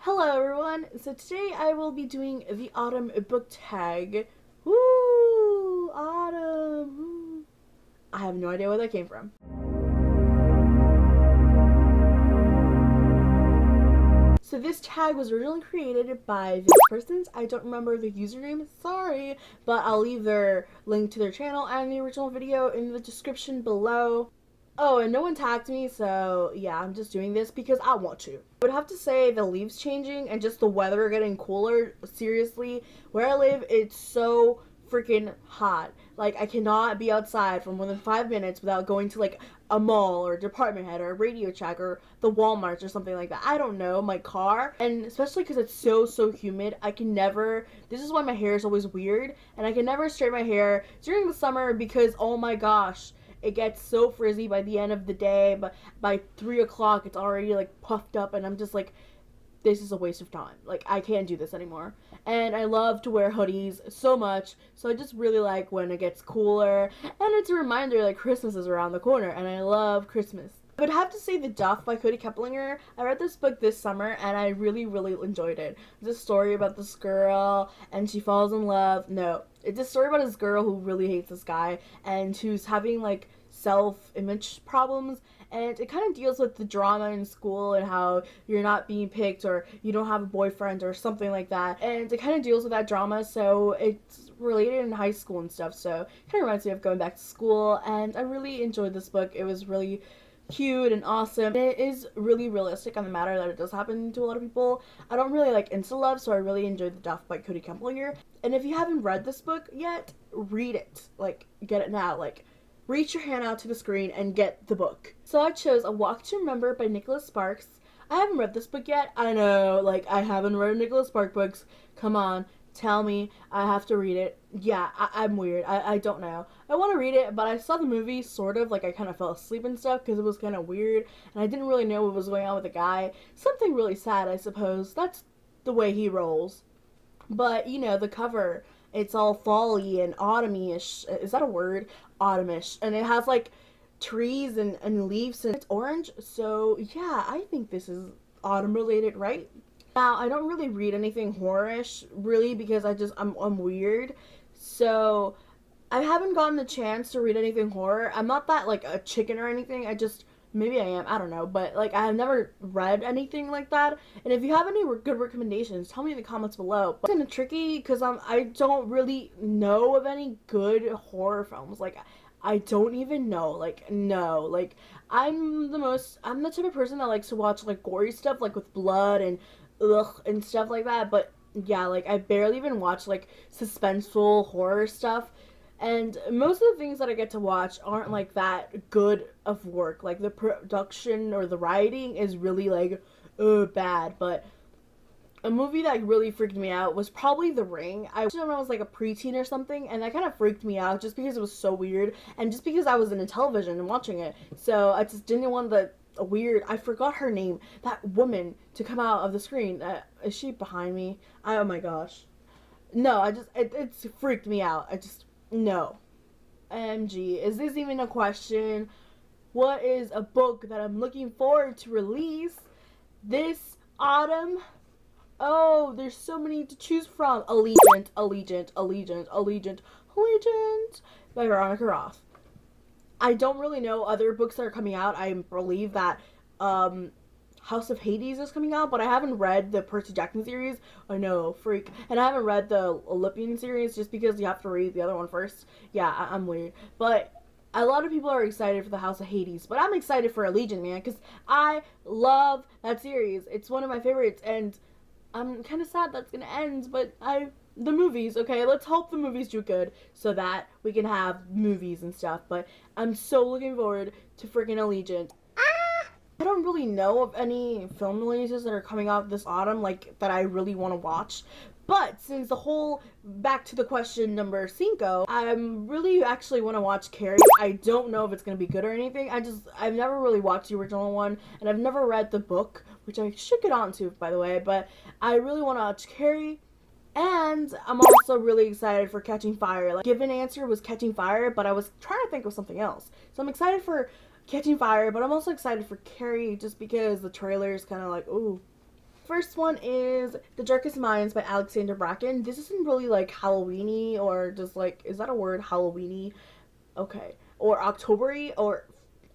Hello everyone, so today I will be doing the autumn book tag. Woo! Autumn! Woo. I have no idea where that came from. So this tag was originally created by this person. I don't remember the username, sorry, but I'll leave their link to their channel and the original video in the description below. Oh, and no one tagged me, so yeah, I'm just doing this because I want to. I would have to say the leaves changing and just the weather getting cooler. Seriously, where I live, it's so freaking hot. Like, I cannot be outside for more than 5 minutes without going to, like, a mall or a department head or a Radio Shack or the Walmart or something like that. I don't know, my car. And especially because it's so humid, I can never, this is why my hair is always weird, and I can never straighten my hair during the summer because, oh my gosh, it gets so frizzy by the end of the day, but by 3 o'clock it's already like puffed up, and I'm just like, this is a waste of time. Like, I can't do this anymore. And I love to wear hoodies so much, so I just really like when it gets cooler, and it's a reminder like Christmas is around the corner, and I love Christmas. I would have to say The Duff by Cody Keplinger. I read this book this summer and I really enjoyed it. It's a story about this girl and she falls in love. No, it's a story about this girl who really hates this guy and who's having like self-image problems, and it kind of deals with the drama in school and how you're not being picked or you don't have a boyfriend or something like that, and it kind of deals with that drama, so it's related in high school and stuff, so it kind of reminds me of going back to school, and I really enjoyed this book. It was really cute and awesome. It is really realistic on the matter that it does happen to a lot of people. I don't really like insta love, so I really enjoyed The Duff by Cody Keplinger. And if you haven't read this book yet, read it. Like, get it now. Like, reach your hand out to the screen and get the book. So I chose A Walk to Remember by Nicholas Sparks. I haven't read this book yet. I know, like, I haven't read Nicholas Sparks books. Come on. Tell me I have to read it. Yeah, I'm weird. I don't know. I want to read it, but I saw the movie, sort of. Like, I kind of fell asleep and stuff because it was kind of weird. And I didn't really know what was going on with the guy. Something really sad, I suppose. That's the way he rolls. But, you know, the cover, it's all fall-y and autumn-ish. Is that a word? Autumn-ish. And it has, like, trees and leaves, and it's orange. So, yeah, I think this is autumn-related, right? Now, I don't really read anything horror-ish, really, because I'm weird. So, I haven't gotten the chance to read anything horror. I'm not that, like, a chicken or anything. Maybe I am, I don't know. But, like, I have never read anything like that. And if you have any good recommendations, tell me in the comments below. But it's kind of tricky, because I don't really know of any good horror films. Like, I don't even know. Like, no. Like, I'm the type of person that likes to watch, like, gory stuff, like, with blood and and stuff like that, but yeah, like, I barely even watch, like, suspenseful horror stuff, and most of the things that I get to watch aren't, like, that good of work. Like, the production or the writing is really, like, bad, but a movie that really freaked me out was probably The Ring. I watched it when I was, like, a preteen or something, and that kind of freaked me out just because it was so weird, and just because I was in a television and watching it, so I just didn't want the I forgot her name, that woman, to come out of the screen. Is she behind me? Oh my gosh. No, it's freaked me out. No. MG, is this even a question? What is a book that I'm looking forward to release this autumn? Oh, there's so many to choose from. Allegiant by Veronica Roth. I don't really know other books that are coming out. I believe that House of Hades is coming out, but I haven't read the Percy Jackson series. I know, freak. And I haven't read the Olympian series just because you have to read the other one first. Yeah, I'm weird. But a lot of people are excited for the House of Hades, but I'm excited for Allegiant, man, because I love that series. It's one of my favorites, and I'm kind of sad that's going to end, but the movies, okay, let's hope the movies do good so that we can have movies and stuff, but I'm so looking forward to freaking Allegiant. I don't really know of any film releases that are coming out this autumn, like, that I really want to watch, but since the whole, back to the question number 5, I really actually want to watch Carrie. I don't know if it's going to be good or anything. I've never really watched the original one, and I've never read the book, which I should get on to, by the way, but I really want to watch Carrie. And I'm also really excited for Catching Fire. Like, given answer was Catching Fire, but I was trying to think of something else. So I'm excited for Catching Fire, but I'm also excited for Carrie just because the trailer is kind of like, ooh. First one is The Darkest Minds by Alexander Bracken. This isn't really like Halloweeny or just like, is that a word? Halloweeny? Okay. Or Octobery or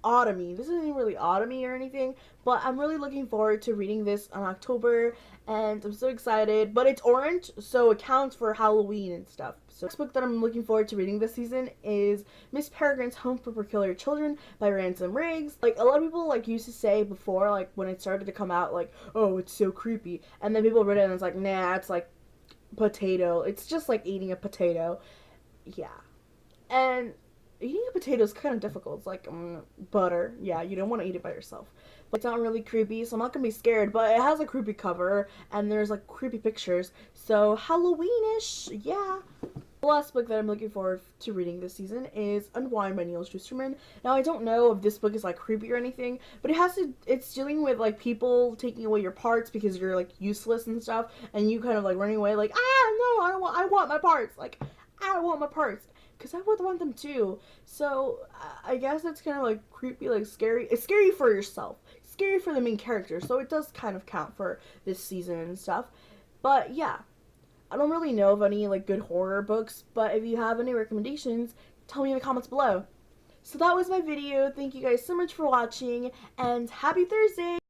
autumny. This isn't really autumny or anything, but I'm really looking forward to reading this in October, and I'm so excited. But it's orange, so it counts for Halloween and stuff. So the next book that I'm looking forward to reading this season is Miss Peregrine's Home for Peculiar Children by Ransom Riggs. Like, a lot of people like used to say before, like when it started to come out, like, oh, it's so creepy, and then people read it and it's like, nah, it's like potato. It's just like eating a potato. Yeah. And eating a potato is kind of difficult. It's like butter. Yeah, you don't want to eat it by yourself. But it's not really creepy, so I'm not going to be scared. But it has a creepy cover, and there's like creepy pictures. So Halloweenish, yeah. The last book that I'm looking forward to reading this season is Unwind by Neil Schusterman. Now, I don't know if this book is like creepy or anything, but it's dealing with like people taking away your parts because you're like useless and stuff, and you kind of like running away like, no, I want my parts. Like, I want my parts. Because I would want them too. So, I guess it's kind of like creepy, like scary. It's scary for yourself. Scary for the main character. So, it does kind of count for this season and stuff. But, yeah. I don't really know of any, like, good horror books. But if you have any recommendations, tell me in the comments below. So, that was my video. Thank you guys so much for watching. And happy Thursday!